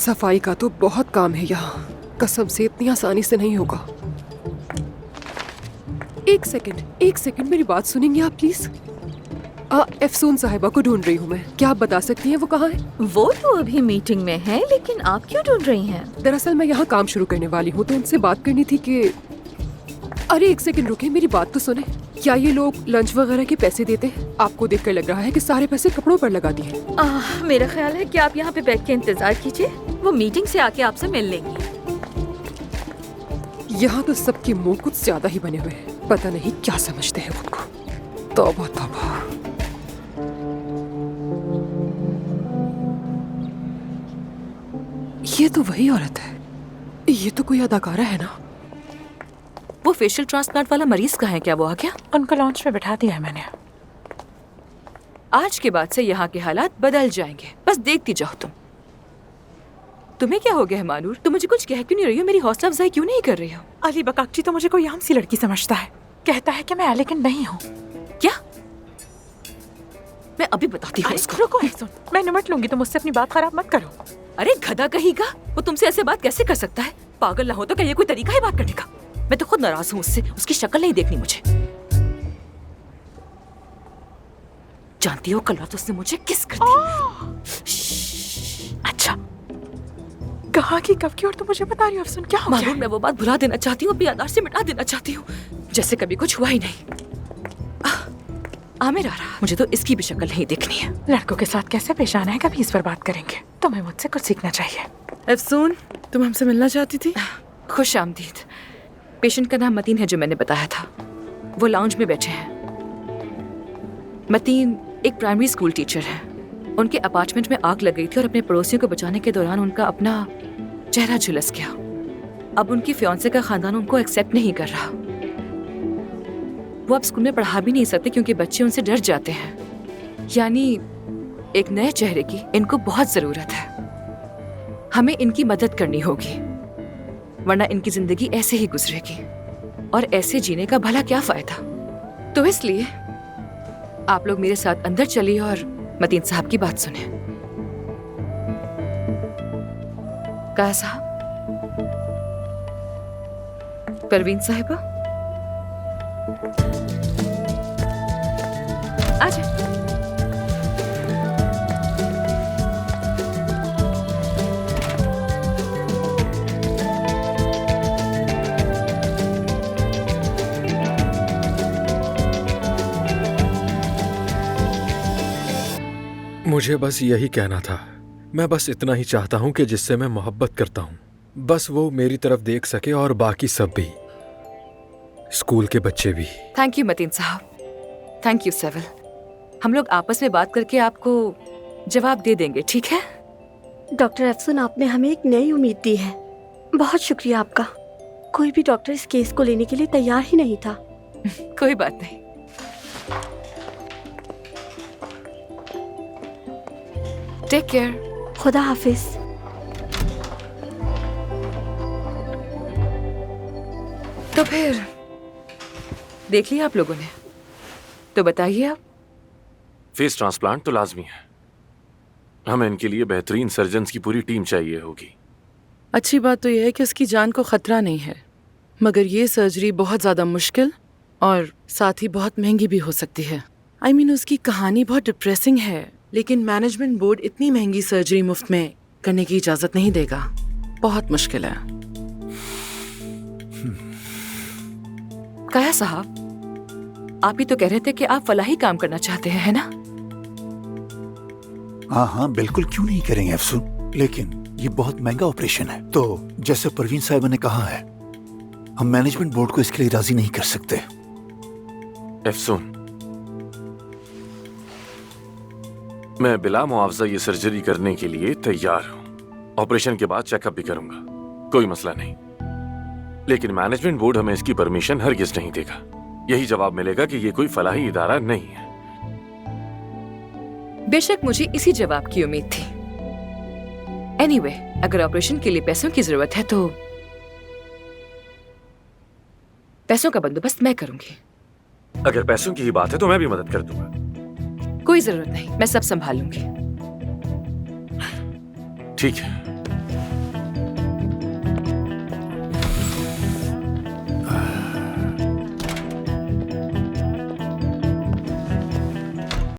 सफाई का तो बहुत काम है यहाँ, कसम से इतनी आसानी से नहीं होगा। एक सेकंड मेरी बात सुनेंगे आप प्लीज? अफसून साहिबा को ढूंढ रही हूँ मैं, क्या आप बता सकती हैं वो कहाँ है? वो तो अभी मीटिंग में है, लेकिन आप क्यों ढूंढ रही हैं? दरअसल मैं यहाँ काम शुरू करने वाली हूँ तो उनसे बात करनी थी कि... अरे एक सेकंड रुके, मेरी बात तो सुने। क्या ये लोग लंच वगैरह के पैसे देते हैं? आपको देखकर लग रहा है कि सारे पैसे कपड़ों पर लगा दिए। मेरा ख्याल है कि आप यहाँ पे बैठ के इंतजार कीजिए, वो मीटिंग से आके आपसे मिल लेंगी। यहाँ तो सबके मुंह कुछ ज्यादा ही बने हुए हैं, पता नहीं क्या समझते हैं खुद को। तौबा तौबा। ये तो वही औरत है, ये तो कोई अदाकारा है ना। वो फेशियल ट्रांसप्लांट वाला मरीज कहाँ है? क्या वो आ गया? उनको लॉन्च में बिठा दिया है मैंने। आज के बाद से यहाँ के हालात बदल जाएंगे, बस देखती जाओ तुम। तुम्हें क्या हो गया है मानूर? तुम मुझे कुछ कह क्यों नहीं रही हो? मेरी हौसला अफजाई क्यों नहीं कर रही हो? अली बकाक्ची तो मुझे कोई आम सी लड़की समझता है, कहता है कि मैं एलिगेंट नहीं हूँ। क्या? मैं अभी बताती हूँ उसको। रुको सुन, मैं निमट लूंगी, तुम मुझसे अपनी बात खराब मत करो। अरे गधा कहीं का, वो तुमसे ऐसे बात कैसे कर सकता है? पागल ना हो तो क्या ये कोई तरीका है बात करने का? मैं तो खुद नाराज हूँ उससे, उसकी शक्ल नहीं देखनी मुझे। जानती हो कल रात उसने मुझे किस कर दी। अच्छा, कहाँ की कब की और तुम मुझे बता रही हो? अफसून क्या हो गया? मैं वो बात भुला देना चाहती हूँ, अपनी याददाश्त से मिटा देना चाहती हूँ, जैसे कभी कुछ हुआ ही नहीं। आमिर आ रहा, मुझे तो इसकी भी शक्ल नहीं देखनी है। लड़कों के साथ कैसे पेश आना है, कभी इस पर बात करेंगे। तुम्हें मुझसे कुछ सीखना चाहिए। अफसून, तुम हमसे मिलना चाहती थी? खुश आमदीद। पेशेंट का नाम मतीन है जो मैंने बताया था, वो लाउंज में बैठे हैं। मतीन एक प्राइमरी स्कूल टीचर है। उनके अपार्टमेंट में आग लग गई थी और अपने पड़ोसियों को बचाने के दौरान उनका अपना चेहरा झुलस गया। अब उनकी फियांसे का खानदान उनको एक्सेप्ट नहीं कर रहा। वो अब स्कूल में पढ़ा भी नहीं सकते क्योंकि बच्चे उनसे डर जाते हैं। यानी एक नए चेहरे की इनको बहुत जरूरत है। हमें इनकी मदद करनी होगी, वरना इनकी जिंदगी ऐसे ही गुजरेगी और ऐसे जीने का भला क्या फायदा। तो इसलिए आप लोग मेरे साथ अंदर चलिए और मतीन साहब की बात सुने। कहा साहब? परवीन साहिबा आ जाए। मुझे बस यही कहना था। मैं बस इतना ही चाहता हूँ कि जिससे मैं मोहब्बत करता हूँ, बस वो मेरी तरफ देख सके और बाकी सब भी, स्कूल के बच्चे भी। थैंक यू मतीन साहब, थैंक यू सेविल। हम लोग आपस में बात करके आपको जवाब दे देंगे, ठीक है? डॉक्टर अफसून, आपने हमें एक नई उम्मीद दी है, बहुत शुक्रिया आपका। कोई भी डॉक्टर इस केस को लेने के लिए तैयार ही नहीं था। कोई बात नहीं। Take care. खुदा हाफिज। तो फिर देख लिया आप लोगों ने, तो बताइए आप। फेस ट्रांसप्लांट तो लाजमी है, हमें इनके लिए बेहतरीन सर्जन्स की पूरी टीम चाहिए होगी। अच्छी बात तो यह है कि उसकी जान को खतरा नहीं है, मगर ये सर्जरी बहुत ज़्यादा मुश्किल और साथ ही बहुत महंगी भी हो सकती है। I mean, उसकी कहानी बहुत डिप्रेसिंग है, लेकिन मैनेजमेंट बोर्ड इतनी महंगी सर्जरी मुफ्त में करने की इजाज़त नहीं देगा। बहुत मुश्किल है। कहा साहब, आप ही तो कह रहे थे कि आप फलाही काम करना चाहते हैं, है ना? हाँ हाँ बिल्कुल, क्यों नहीं करेंगे अफसून, लेकिन ये बहुत महंगा ऑपरेशन है। तो जैसे परवीन साहिबा ने कहा है, हम मैनेजमेंट बोर्ड को इसके लिए राजी नहीं कर सकते। अफसून, मैं बिला मुआवजा ये सर्जरी करने के लिए तैयार हूँ। ऑपरेशन के बाद चेकअप भी करूंगा, कोई मसला नहीं। लेकिन मैनेजमेंट बोर्ड हमें इसकी परमिशन हरगिज नहीं देगा। यही जवाब मिलेगा कि ये कोई फलाही इदारा नहीं है। बेशक मुझे इसी जवाब की उम्मीद थी। एनीवे, अगर ऑपरेशन के लिए पैसों की जरूरत है तो पैसों का बंदोबस्त मैं करूंगी। अगर पैसों की ही बात है तो मैं भी मदद कर दूंगा। कोई जरूरत नहीं, मैं सब संभाल लूंगी। ठीक है।